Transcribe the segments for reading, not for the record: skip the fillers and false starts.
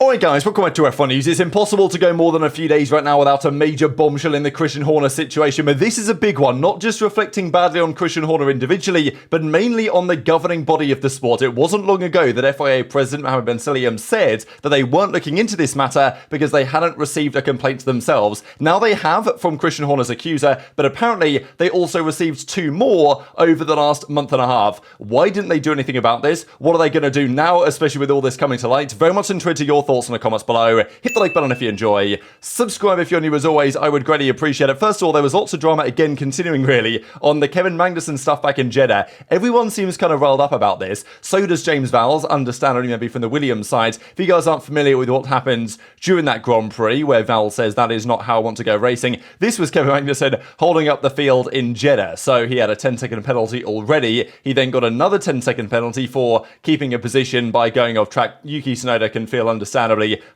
Alright guys, welcome back to F1 News. It's impossible to go more than a few days right now without a major bombshell in the Christian Horner situation, but this is a big one, not just reflecting badly on Christian Horner individually, but mainly on the governing body of the sport. It wasn't long ago that FIA President Mohammed Ben Sulayem said that they weren't looking into this matter because they hadn't received a complaint themselves. Now they have from Christian Horner's accuser, but apparently they also received 2 more over the last month and a half. Why didn't they do anything about this? What are they going to do now, especially with all this coming to light? Very much interested in your thoughts in the comments below. Hit the like button if you enjoy. Subscribe if you're new as always. I would greatly appreciate it. First of all, there was lots of drama again, continuing really, on the Kevin Magnussen stuff back in Jeddah. Everyone seems kind of riled up about this. So does James Vowles, understandably maybe from the Williams side. If you guys aren't familiar with what happened during that Grand Prix, where Vowles says that is not how I want to go racing, this was Kevin Magnussen holding up the field in Jeddah. So he had a 10-second penalty already. He then got another 10-second penalty for keeping a position by going off track. Yuki Tsunoda can feel understandably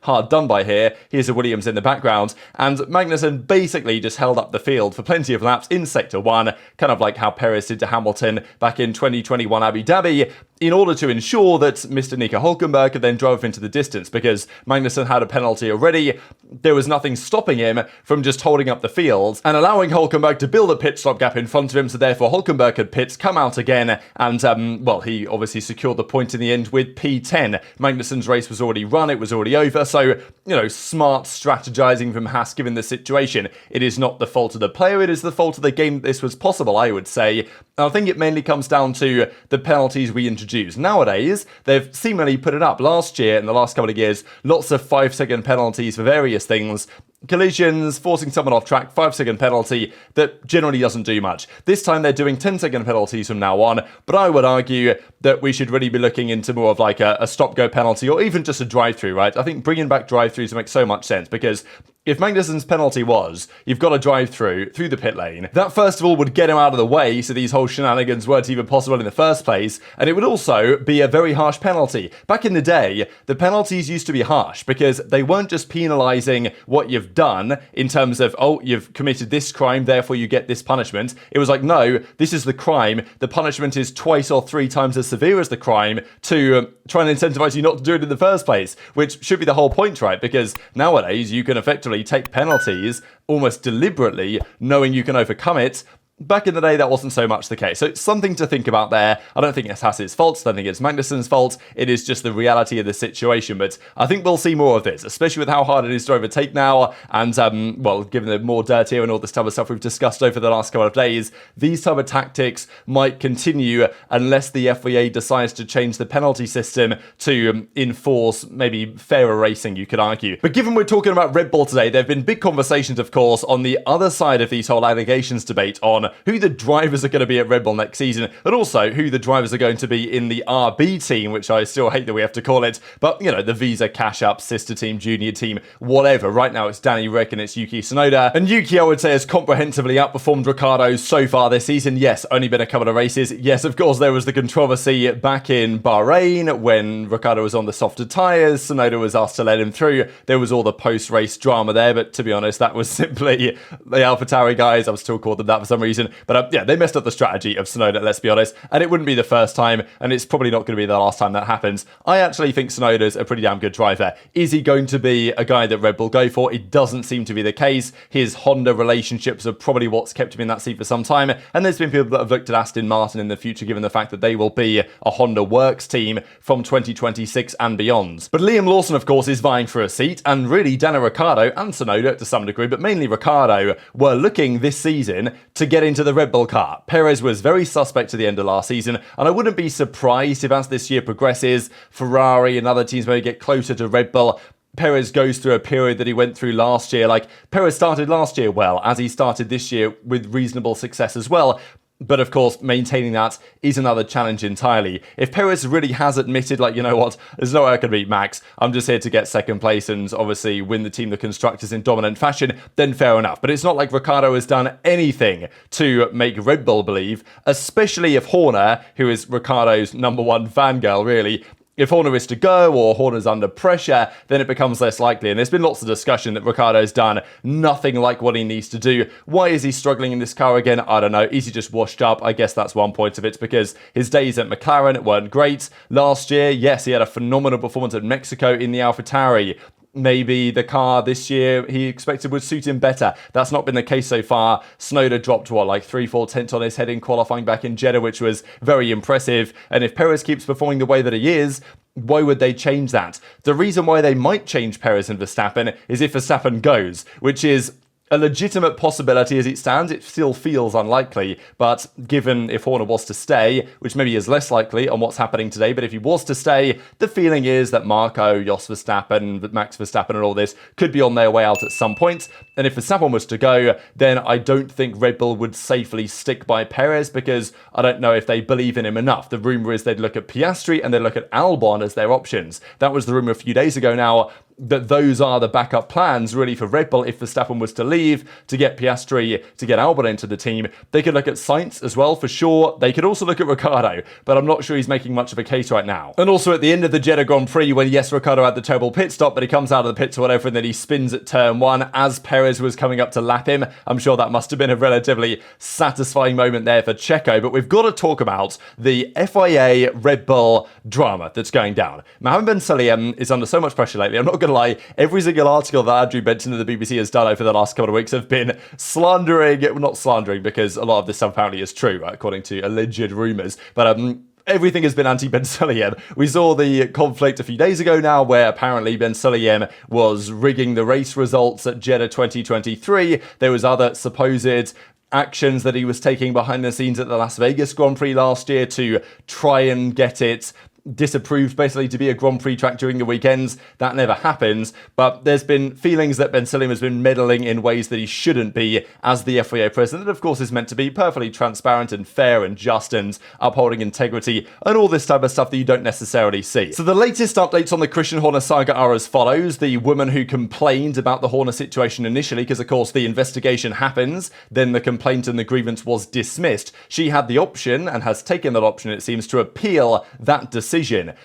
hard done by here. Here's a Williams in the background, and Magnussen basically just held up the field for plenty of laps in Sector 1, kind of like how Perez did to Hamilton back in 2021 Abu Dhabi, in order to ensure that Mr. Nico Hülkenberg could then drive into the distance, because Magnussen had a penalty already. There was nothing stopping him from just holding up the field and allowing Hülkenberg to build a pit stop gap in front of him, so therefore Hülkenberg could pit, come out again, and, well, he obviously secured the point in the end with P10. Magnussen's race was already run, it was already over, so, you know, smart strategizing from Haas given the situation. It is not the fault of the player, it is the fault of the game that this was possible, I would say. And I think it mainly comes down to the penalties we introduce. Nowadays, they've seemingly put it up. Last year, in the last couple of years, lots of 5-second penalties for various things. Collisions, forcing someone off track, 5-second penalty that generally doesn't do much. This time they're doing 10-second penalties from now on, but I would argue that we should really be looking into more of like a stop-go penalty or even just a drive-through, right? I think bringing back drive-throughs makes so much sense, because if Magnussen's penalty was, you've got to drive through the pit lane, that first of all would get him out of the way so these whole shenanigans weren't even possible in the first place, and it would also be a very harsh penalty. Back in the day, the penalties used to be harsh because they weren't just penalising what you've done in terms of, oh, you've committed this crime, therefore you get this punishment. It was like, no, this is the crime. The punishment is 2 or 3 times as severe as the crime to try and incentivize you not to do it in the first place, which should be the whole point, right? Because nowadays you can effectively take penalties almost deliberately, knowing you can overcome it. Back in the day, that wasn't so much the case. So it's something to think about there. I don't think it's Haas's fault. I don't think it's Magnussen's fault. It is just the reality of the situation. But I think we'll see more of this, especially with how hard it is to overtake now. And, well, given the more dirt here and all this type of stuff we've discussed over the last couple of days, these type of tactics might continue unless the FIA decides to change the penalty system to enforce maybe fairer racing, you could argue. But given we're talking about Red Bull today, there have been big conversations, of course, on the other side of these whole allegations debate on who the drivers are going to be at Red Bull next season, and also who the drivers are going to be in the RB team, which I still hate that we have to call it, but, you know, the Visa Cash Up, sister team, junior team, whatever. Right now it's Danny Rick and it's Yuki Tsunoda, and Yuki, I would say, has comprehensively outperformed Ricciardo so far this season. Yes, only been a couple of races. Yes, of course, there was the controversy back in Bahrain when Ricciardo was on the softer tyres, Tsunoda was asked to let him through. There was all the post-race drama there, but to be honest, that was simply the AlphaTauri guys. I was still called them that for some reason. But yeah, they messed up the strategy of Tsunoda, let's be honest, and it wouldn't be the first time, and it's probably not going to be the last time that happens. I actually think Tsunoda's a pretty damn good driver. Is he going to be a guy that Red Bull go for? It doesn't seem to be the case. His Honda relationships are probably what's kept him in that seat for some time, and there's been people that have looked at Aston Martin in the future, given the fact that they will be a Honda Works team from 2026 and beyond. But Liam Lawson, of course, is vying for a seat, and really Daniel Ricciardo and Tsunoda to some degree, but mainly Ricciardo, were looking this season to get into the Red Bull car. Perez was very suspect at the end of last season, and I wouldn't be surprised if as this year progresses, Ferrari and other teams may get closer to Red Bull. Perez goes through a period that he went through last year. Like, Perez started last year well, as he started this year with reasonable success as well. But of course, maintaining that is another challenge entirely. If Perez really has admitted, like, you know what, there's no way I can beat Max, I'm just here to get second place and obviously win the team the constructors in dominant fashion, then fair enough. But it's not like Ricciardo has done anything to make Red Bull believe, especially if Horner, who is Ricciardo's #1 fangirl really, If Horner is to go or Horner's under pressure, then it becomes less likely. And there's been lots of discussion that Ricciardo's done nothing like what he needs to do. Why is he struggling in this car again? I don't know. Is he just washed up? I guess that's one point of it, because his days at McLaren weren't great. Last year, yes, he had a phenomenal performance at Mexico in the AlphaTauri. Maybe the car this year he expected would suit him better. That's not been the case so far. Tsunoda dropped, like 3-4 tenths on his head in qualifying back in Jeddah, which was very impressive. And if Perez keeps performing the way that he is, why would they change that? The reason why they might change Perez and Verstappen is if Verstappen goes, which is a legitimate possibility as it stands. It still feels unlikely, but given if Horner was to stay, which maybe is less likely on what's happening today, but if he was to stay, the feeling is that Marco, Jos Verstappen, Max Verstappen and all this could be on their way out at some point. And if Verstappen was to go, then I don't think Red Bull would safely stick by Perez, because I don't know if they believe in him enough. The rumour is they'd look at Piastri and they'd look at Albon as their options. That was the rumour a few days ago now, that those are the backup plans really for Red Bull if Verstappen was to leave, to get Piastri, to get Albon into the team. They could look at Sainz as well, for sure. They could also look at Ricciardo, but I'm not sure he's making much of a case right now. And also at the end of the Jeddah Grand Prix, when yes, Ricciardo had the terrible pit stop, but he comes out of the pits or whatever, and then he spins at turn 1 as Perez was coming up to lap him. I'm sure that must have been a relatively satisfying moment there for Checo, but we've got to talk about the FIA Red Bull drama that's going down. Mohammed Ben Sulayem is under so much pressure lately. I'm not going to lie, every single article that Andrew Benson of the BBC has done over the last couple of weeks have been not slandering, because a lot of this stuff apparently is true, right, according to alleged rumours, but everything has been anti-Ben Sulayem. We saw the conflict a few days ago now, where apparently Ben Sulayem was rigging the race results at Jeddah 2023. There was other supposed actions that he was taking behind the scenes at the Las Vegas Grand Prix last year to try and get it disapproved, basically, to be a Grand Prix track during the weekends. That never happens, but there's been feelings that Ben Sulayem has been meddling in ways that he shouldn't be as the FIA president. That, of course, is meant to be perfectly transparent and fair and just and upholding integrity and all this type of stuff that you don't necessarily see. So the latest updates on the Christian Horner saga are as follows. The woman who complained about the Horner situation initially, because of course the investigation happens, then the complaint and the grievance was dismissed. She had the option, and has taken that option, it seems, to appeal that decision.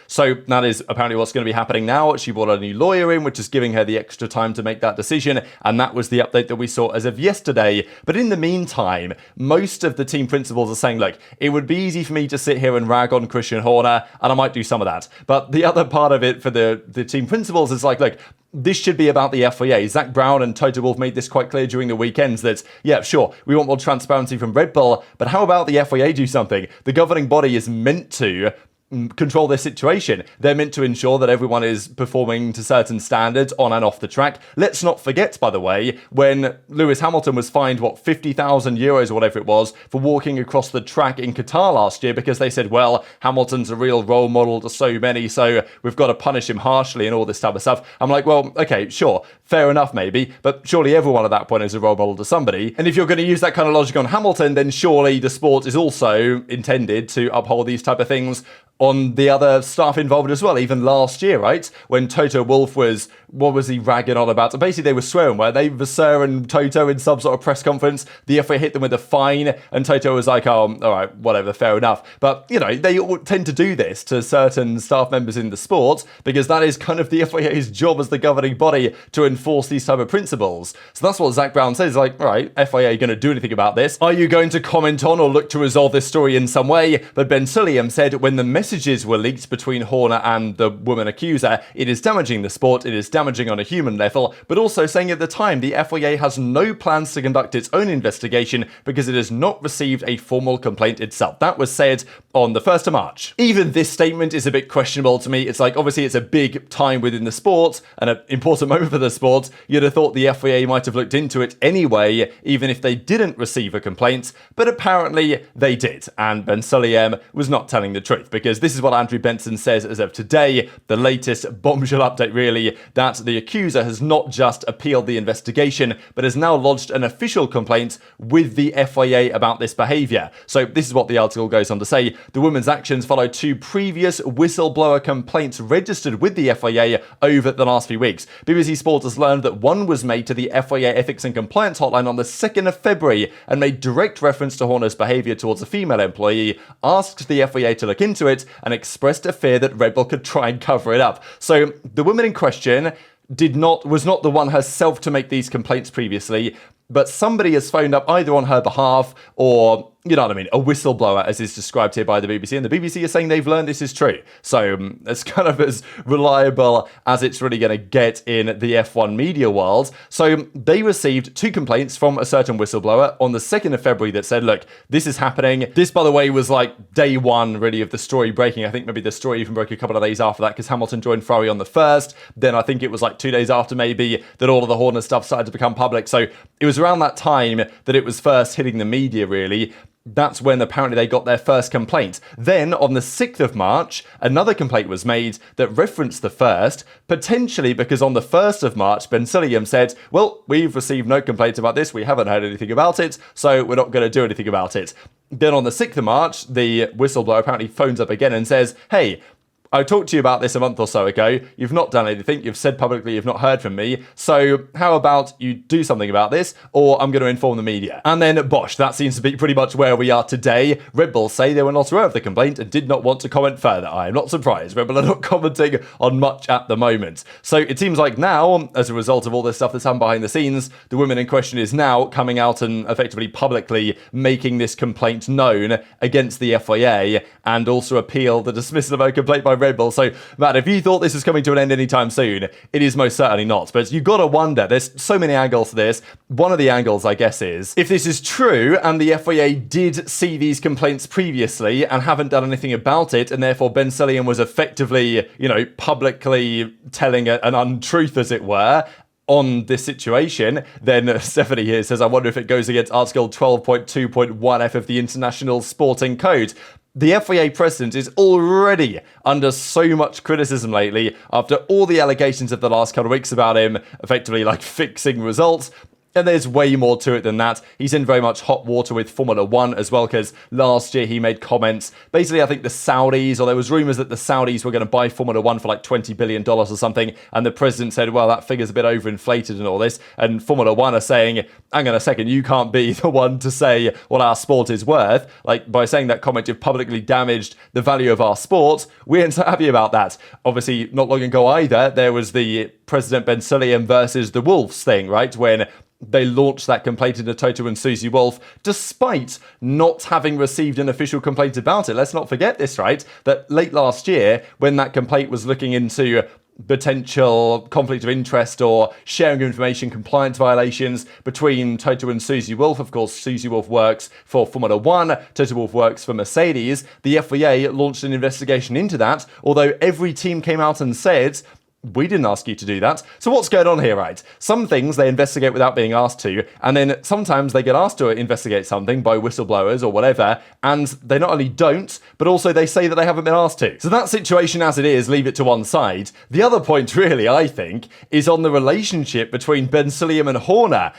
So that is apparently what's going to be happening now. She brought a new lawyer in, which is giving her the extra time to make that decision, and that was the update that we saw as of yesterday. But in the meantime, most of the team principals are saying, look, it would be easy for me to sit here and rag on Christian Horner, and I might do some of that. But the other part of it for the team principals is like, look, this should be about the FIA. Zach Brown and Toto Wolff made this quite clear during the weekends that, yeah, sure, we want more transparency from Red Bull, but how about the FIA do something? The governing body is meant to control their situation. They're meant to ensure that everyone is performing to certain standards on and off the track. Let's not forget, by the way, when Lewis Hamilton was fined, €50,000 or whatever it was, for walking across the track in Qatar last year, because they said, well, Hamilton's a real role model to so many, so we've got to punish him harshly and all this type of stuff. I'm like, well, okay, sure, fair enough maybe, but surely everyone at that point is a role model to somebody. And if you're going to use that kind of logic on Hamilton, then surely the sport is also intended to uphold these type of things on the other staff involved as well. Even last year, right, when Toto Wolff was, what was he ragging on about? Basically, they were swearing, weren't they? Vasseur and Toto in some sort of press conference. The FA hit them with a fine, and Toto was like, oh, all right, whatever, fair enough. But, you know, they tend to do this to certain staff members in the sport, because that is kind of the FIA's job as the governing body to enforce these type of principles. So that's what Zach Brown says, like, all right, FIA, are you going to do anything about this? Are you going to comment on or look to resolve this story in some way? But Ben Sulayem said when the messages were leaked between Horner and the woman accuser, it is damaging the sport, it is damaging on a human level, but also saying at the time the FIA has no plans to conduct its own investigation because it has not received a formal complaint itself. That was said on the 1st of March. Even this statement is a bit questionable to me. It's like, obviously it's a big time within the sport and an important moment for the sport. You'd have thought the FIA might have looked into it anyway, even if they didn't receive a complaint, but apparently they did. And Ben Sulayem was not telling the truth, because this is what Andrew Benson says as of today, the latest bombshell update really, that the accuser has not just appealed the investigation, but has now lodged an official complaint with the FIA about this behaviour. So this is what the article goes on to say. The woman's actions follow 2 previous whistleblower complaints registered with the FIA over the last few weeks. BBC Sport has learned that one was made to the FIA Ethics and Compliance Hotline on the 2nd of February and made direct reference to Horner's behaviour towards a female employee, asked the FIA to look into it, and expressed a fear that Red Bull could try and cover it up. So the woman in question was not the one herself to make these complaints previously, but somebody has phoned up either on her behalf or, you know what I mean, a whistleblower, as is described here by the BBC. And the BBC is saying they've learned this is true. So it's kind of as reliable as it's really going to get in the F1 media world. So they received 2 complaints from a certain whistleblower on the 2nd of February that said, look, this is happening. This, by the way, was like day one, really, of the story breaking. I think maybe the story even broke a couple of days after that because Hamilton joined Ferrari on the 1st. Then I think it was like 2 days after maybe that all of the Horner stuff started to become public. So it was around that time that it was first hitting the media, really. That's when apparently they got their first complaint. Then on the 6th of March, another complaint was made that referenced the first, potentially because on the 1st of March, Ben Sulayem said, well, we've received no complaints about this. We haven't heard anything about it, so we're not going to do anything about it. Then on the 6th of March, the whistleblower apparently phones up again and says, hey, I talked to you about this a month or so ago. You've not done anything. You've said publicly you've not heard from me. So how about you do something about this, or I'm going to inform the media. And then, bosh, that seems to be pretty much where we are today. Red Bull say they were not aware of the complaint and did not want to comment further. I am not surprised. Red Bull are not commenting on much at the moment. So it seems like now, as a result of all this stuff that's happened behind the scenes, the woman in question is now coming out and effectively publicly making this complaint known against the FIA and also appeal the dismissal of her complaint by Red Bull. So, Matt, if you thought this was coming to an end anytime soon, it is most certainly not. But you've got to wonder, there's so many angles to this. One of the angles, I guess, is if this is true and the FIA did see these complaints previously and haven't done anything about it, and therefore Ben Sulayem was effectively, publicly telling an untruth, as it were, on this situation, then Stephanie here says, I wonder if it goes against Article 12.2.1F of the International Sporting Code. The FIA president is already under so much criticism lately after all the allegations of the last couple of weeks about him effectively fixing results. And there's way more to it than that. He's in very much hot water with Formula 1 as well, because last year he made comments. Basically, I think the Saudis, or there was rumours that the Saudis were going to buy Formula 1 for $20 billion or something. And the president said, well, that figure's a bit overinflated and all this. And Formula 1 are saying, hang on a second, you can't be the one to say what our sport is worth. By saying that comment, you've publicly damaged the value of our sport. We aren't so happy about that. Obviously, not long ago either, there was the President Ben Sulayem versus the Wolves thing, right? When they launched that complaint into Toto and Susie Wolff, despite not having received an official complaint about it. Let's not forget this, right? That late last year, when that complaint was looking into potential conflict of interest or sharing of information compliance violations between Toto and Susie Wolff. Of course, Susie Wolff works for Formula 1, Toto Wolff works for Mercedes. The FIA launched an investigation into that, although every team came out and said, we didn't ask you to do that. So what's going on here, right? Some things they investigate without being asked to, and then sometimes they get asked to investigate something by whistleblowers or whatever, and they not only don't, but also they say that they haven't been asked to. So that situation as it is, leave it to one side. The other point really, I think, is on the relationship between Ben Sulayem and Horner.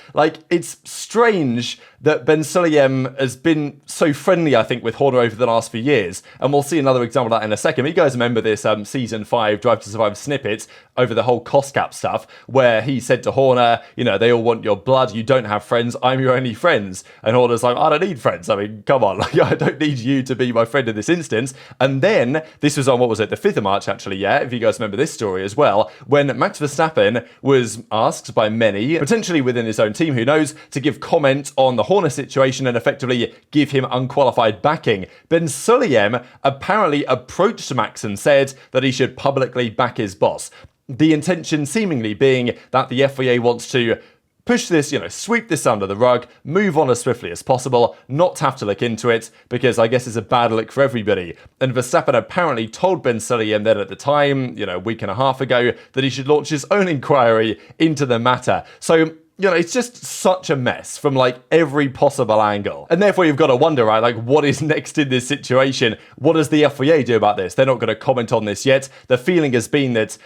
It's strange that Ben Sulayem has been so friendly, I think, with Horner over the last few years. And we'll see another example of that in a second. You guys remember this Season 5 Drive to Survive snippet over the whole cost cap stuff, where he said to Horner, they all want your blood. You don't have friends. I'm your only friends. And Horner's like, I don't need friends. I mean, come on. I don't need you to be my friend in this instance. And then this was on, the 5th of March, actually, yeah, if you guys remember this story as well, when Max Verstappen was asked by many, potentially within his own team, who knows, to give comment on the Horner situation and effectively give him unqualified backing. Ben Sulayem apparently approached Max and said that he should publicly back his boss. The intention seemingly being that the FIA wants to push this, sweep this under the rug, move on as swiftly as possible, not have to look into it, because I guess it's a bad look for everybody. And Verstappen apparently told Ben Sulayem then at the time, a week and a half ago, that he should launch his own inquiry into the matter. So it's just such a mess from every possible angle. And therefore you've got to wonder, right, what is next in this situation? What does the FIA do about this? They're not going to comment on this yet. The feeling has been that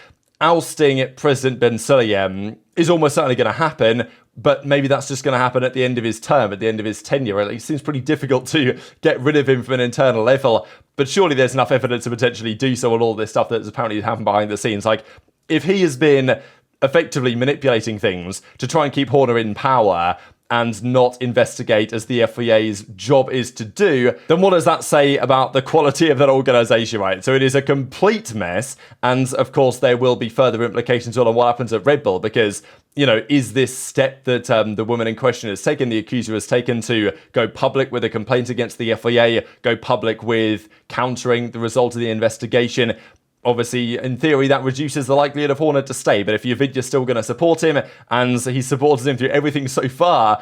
ousting President Ben Sulayem is almost certainly going to happen, but maybe that's just going to happen at the end of his term, at the end of his tenure. It seems pretty difficult to get rid of him from an internal level, but surely there's enough evidence to potentially do so on all this stuff that's apparently happened behind the scenes. If he has been effectively manipulating things to try and keep Horner in power, and not investigate as the FIA's job is to do, then what does that say about the quality of that organisation, right? So it is a complete mess, and of course there will be further implications on what happens at Red Bull, because, you know, is this step that the woman in question has taken, the accuser has taken, to go public with a complaint against the FIA, go public with countering the result of the investigation? Obviously, in theory, that reduces the likelihood of Horner to stay, but if you're still going to support him, and he's supported him through everything so far,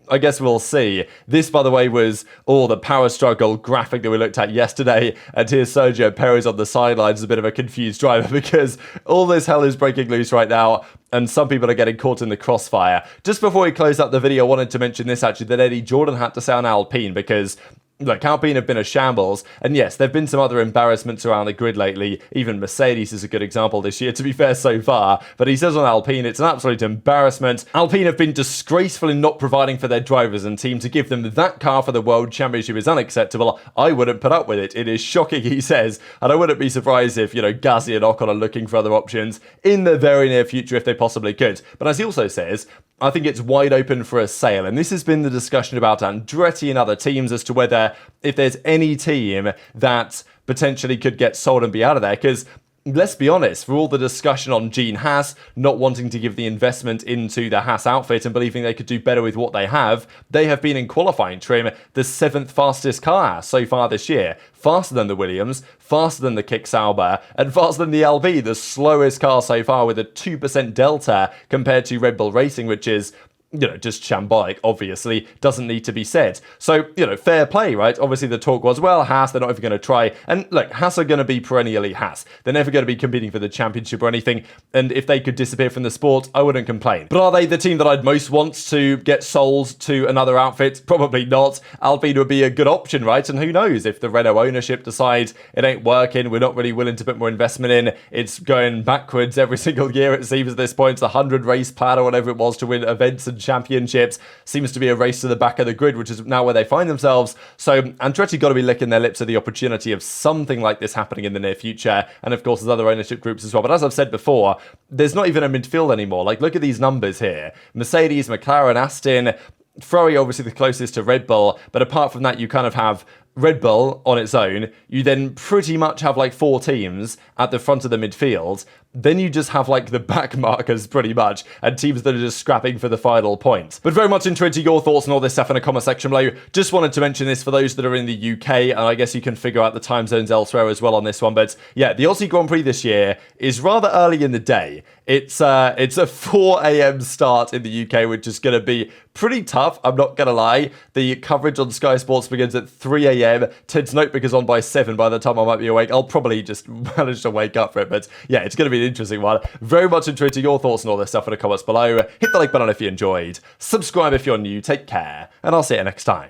I guess we'll see. This, by the way, was the power struggle graphic that we looked at yesterday, and here's Sergio Perez on the sidelines, a bit of a confused driver, because all this hell is breaking loose right now, and some people are getting caught in the crossfire. Just before we close out the video, I wanted to mention this, actually, that Eddie Jordan had to say on Alpine, because look, Alpine have been a shambles, and yes, there have been some other embarrassments around the grid lately. Even Mercedes is a good example this year, to be fair, so far. But he says on Alpine, it's an absolute embarrassment. Alpine have been disgraceful in not providing for their drivers and team. To give them that car for the World Championship is unacceptable. I wouldn't put up with it. It is shocking, he says, and I wouldn't be surprised if, you know, Gasly and Ocon are looking for other options in the very near future if they possibly could. But as he also says, I think it's wide open for a sale, and this has been the discussion about Andretti and other teams as to whether, if there's any team that potentially could get sold and be out of there, because let's be honest, for all the discussion on Gene Haas not wanting to give the investment into the Haas outfit and believing they could do better with what they have been in qualifying trim the 7th fastest car so far this year. Faster than the Williams, faster than the Kick Sauber, and faster than the LB, the slowest car so far, with a 2% delta compared to Red Bull Racing, which is, you know, just shambolic, obviously, doesn't need to be said. So, you know, fair play, right? Obviously, the talk was, well, Haas, they're not even going to try. And look, Haas are going to be perennially Haas. They're never going to be competing for the championship or anything. And if they could disappear from the sport, I wouldn't complain. But are they the team that I'd most want to get sold to another outfit? Probably not. Alpine would be a good option, right? And who knows, if the Renault ownership decides it ain't working, we're not really willing to put more investment in, it's going backwards every single year, it seems at this point. It's the 100 race plan or whatever it was to win events and championships. Seems to be a race to the back of the grid, which is now where they find themselves. So Andretti got to be licking their lips at the opportunity of something like this happening in the near future. And of course, there's other ownership groups as well. But as I've said before, there's not even a midfield anymore. Like, look at these numbers here. Mercedes, McLaren, Aston, Ferrari obviously the closest to Red Bull. But apart from that, you kind of have Red Bull on its own. You then pretty much have like 4 teams at the front of the midfield. Then you just have like the back markers pretty much, and teams that are just scrapping for the final point. But very much intrigued to your thoughts on all this stuff in the comment section below. Just wanted to mention this for those that are in the UK, and I guess you can figure out the time zones elsewhere as well on this one. But yeah, the Aussie Grand Prix this year is rather early in the day. It's a 4 a.m. start in the UK, which is going to be pretty tough, I'm not going to lie. The coverage on Sky Sports begins at 3 a.m. Ted's notebook is on by 7 by the time I might be awake. I'll probably just manage to wake up for it, but yeah, it's going to be an interesting one. Very much intrigued to your thoughts and all this stuff in the comments below. Hit the like button if you enjoyed. Subscribe if you're new. Take care, and I'll see you next time.